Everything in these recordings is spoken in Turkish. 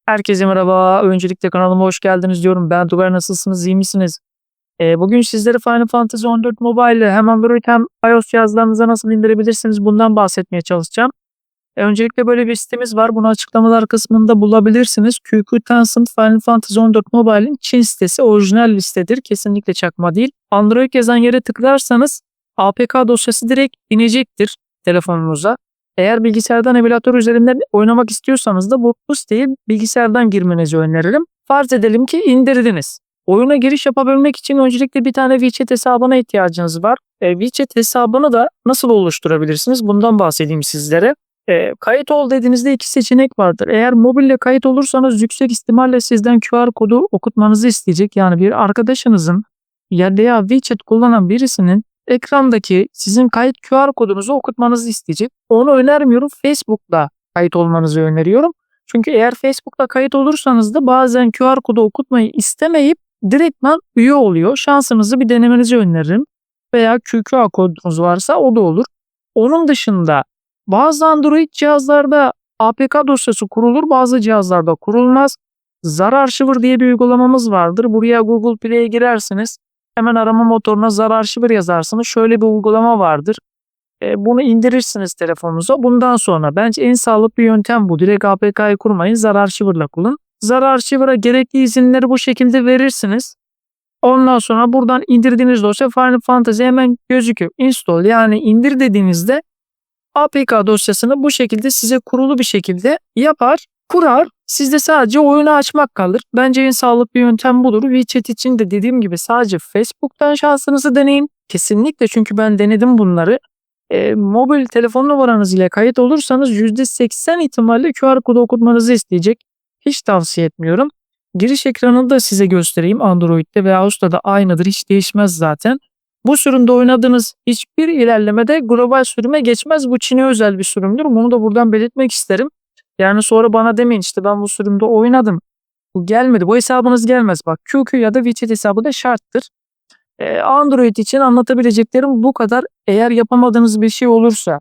Herkese merhaba. Öncelikle kanalıma hoş geldiniz diyorum. Ben Tugay, nasılsınız, iyi misiniz? Bugün sizlere Final Fantasy 14 Mobile hem Android hem iOS cihazlarınıza nasıl indirebilirsiniz bundan bahsetmeye çalışacağım. Öncelikle böyle bir sitemiz var. Bunu açıklamalar kısmında bulabilirsiniz. QQ Tencent Final Fantasy 14 Mobile'in Çin sitesi orijinal listedir. Kesinlikle çakma değil. Android yazan yere tıklarsanız APK dosyası direkt inecektir telefonunuza. Eğer bilgisayardan emülatör üzerinden oynamak istiyorsanız da bu siteyi bilgisayardan girmenizi öneririm. Farz edelim ki indirdiniz. Oyuna giriş yapabilmek için öncelikle bir tane WeChat hesabına ihtiyacınız var. WeChat hesabını da nasıl oluşturabilirsiniz? Bundan bahsedeyim sizlere. Kayıt ol dediğinizde iki seçenek vardır. Eğer mobille kayıt olursanız yüksek ihtimalle sizden QR kodu okutmanızı isteyecek. Yani bir arkadaşınızın veya WeChat kullanan birisinin ekrandaki sizin kayıt QR kodunuzu okutmanızı isteyecek. Onu önermiyorum. Facebook'ta kayıt olmanızı öneriyorum. Çünkü eğer Facebook'ta kayıt olursanız da bazen QR kodu okutmayı istemeyip direktman üye oluyor. Şansınızı bir denemenizi öneririm. Veya QR kodunuz varsa o da olur. Onun dışında bazı Android cihazlarda APK dosyası kurulur, bazı cihazlarda kurulmaz. Zar Archiver diye bir uygulamamız vardır. Buraya Google Play'e girersiniz. Hemen arama motoruna Zar Archiver yazarsınız. Şöyle bir uygulama vardır. Bunu indirirsiniz telefonunuza. Bundan sonra bence en sağlıklı yöntem bu. Direkt APK'yı kurmayın. Zar Archiver'la kullanın. Zar Archiver'a gerekli izinleri bu şekilde verirsiniz. Ondan sonra buradan indirdiğiniz dosya Final Fantasy hemen gözüküyor. Install, yani indir dediğinizde APK dosyasını bu şekilde size kurulu bir şekilde yapar, kurar. Sizde sadece oyunu açmak kalır. Bence en sağlıklı yöntem budur. WeChat için de dediğim gibi sadece Facebook'tan şansınızı deneyin. Kesinlikle, çünkü ben denedim bunları. Mobil telefon numaranız ile kayıt olursanız %80 ihtimalle QR kodu okutmanızı isteyecek. Hiç tavsiye etmiyorum. Giriş ekranını da size göstereyim. Android'de veya iOS'ta da aynıdır. Hiç değişmez zaten. Bu sürümde oynadığınız hiçbir ilerlemede global sürüme geçmez. Bu Çin'e özel bir sürümdür. Bunu da buradan belirtmek isterim. Yani sonra bana demeyin işte ben bu sürümde oynadım, bu gelmedi, bu hesabınız gelmez. Bak, QQ ya da WeChat hesabı da şarttır. Android için anlatabileceklerim bu kadar. Eğer yapamadığınız bir şey olursa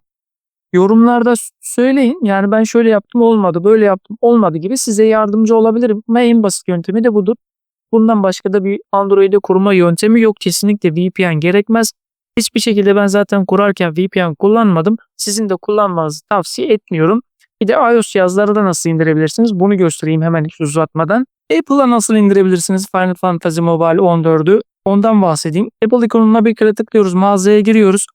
yorumlarda söyleyin. Yani ben şöyle yaptım olmadı, böyle yaptım olmadı gibi size yardımcı olabilirim. Ama en basit yöntemi de budur. Bundan başka da bir Android'e kurma yöntemi yok. Kesinlikle VPN gerekmez. Hiçbir şekilde ben zaten kurarken VPN kullanmadım. Sizin de kullanmanızı tavsiye etmiyorum. Bir de iOS cihazları da nasıl indirebilirsiniz? Bunu göstereyim hemen hiç uzatmadan. Apple'a nasıl indirebilirsiniz Final Fantasy Mobile 14'ü? Ondan bahsedeyim. Apple ikonuna bir kere tıklıyoruz. Mağazaya giriyoruz.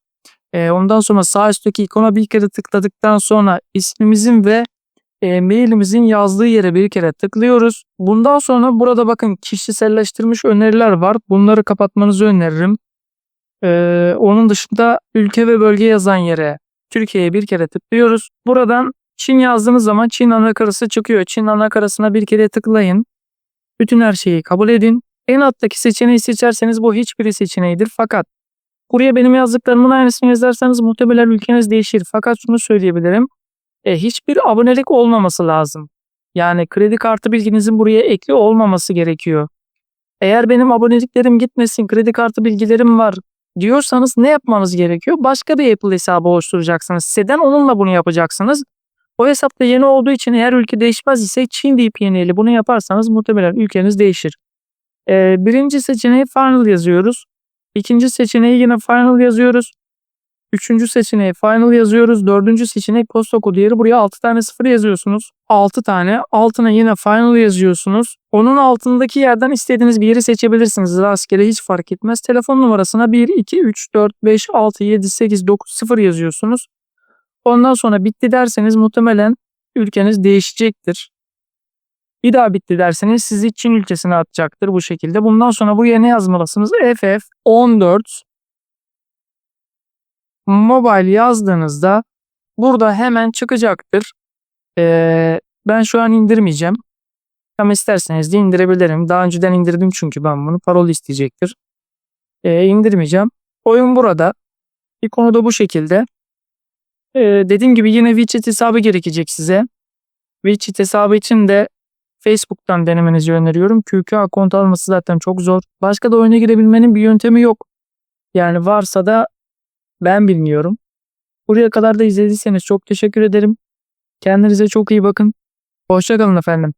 Ondan sonra sağ üstteki ikona bir kere tıkladıktan sonra ismimizin ve mailimizin yazdığı yere bir kere tıklıyoruz. Bundan sonra burada bakın kişiselleştirilmiş öneriler var. Bunları kapatmanızı öneririm. Onun dışında ülke ve bölge yazan yere Türkiye'ye bir kere tıklıyoruz. Buradan Çin yazdığınız zaman Çin anakarası çıkıyor. Çin anakarasına bir kere tıklayın. Bütün her şeyi kabul edin. En alttaki seçeneği seçerseniz bu hiçbiri seçeneğidir. Fakat buraya benim yazdıklarımın aynısını yazarsanız muhtemelen ülkeniz değişir. Fakat şunu söyleyebilirim. Hiçbir abonelik olmaması lazım. Yani kredi kartı bilginizin buraya ekli olmaması gerekiyor. Eğer benim aboneliklerim gitmesin, kredi kartı bilgilerim var diyorsanız ne yapmanız gerekiyor? Başka bir Apple hesabı oluşturacaksınız. Siteden onunla bunu yapacaksınız. O hesapta yeni olduğu için eğer ülke değişmez ise Çin VPN ile bunu yaparsanız muhtemelen ülkeniz değişir. Birinci seçeneği Final yazıyoruz. İkinci seçeneği yine Final yazıyoruz. Üçüncü seçeneği Final yazıyoruz. Dördüncü seçenek posta kodu yeri. Buraya 6 tane 0 yazıyorsunuz. 6 tane. Altına yine Final yazıyorsunuz. Onun altındaki yerden istediğiniz bir yeri seçebilirsiniz. Rastgele, hiç fark etmez. Telefon numarasına 1, 2, 3, 4, 5, 6, 7, 8, 9, 0 yazıyorsunuz. Ondan sonra bitti derseniz muhtemelen ülkeniz değişecektir. Bir daha bitti derseniz sizi Çin ülkesine atacaktır bu şekilde. Bundan sonra buraya ne yazmalısınız? FF14 Mobile yazdığınızda burada hemen çıkacaktır. Ben şu an indirmeyeceğim. Ama isterseniz de indirebilirim. Daha önceden indirdim çünkü ben bunu. Parol isteyecektir. İndirmeyeceğim. Oyun burada. İkonu da bu şekilde. Dediğim gibi yine WeChat hesabı gerekecek size. WeChat hesabı için de Facebook'tan denemenizi öneriyorum. QQ account alması zaten çok zor. Başka da oyuna girebilmenin bir yöntemi yok. Yani varsa da ben bilmiyorum. Buraya kadar da izlediyseniz çok teşekkür ederim. Kendinize çok iyi bakın. Hoşça kalın efendim.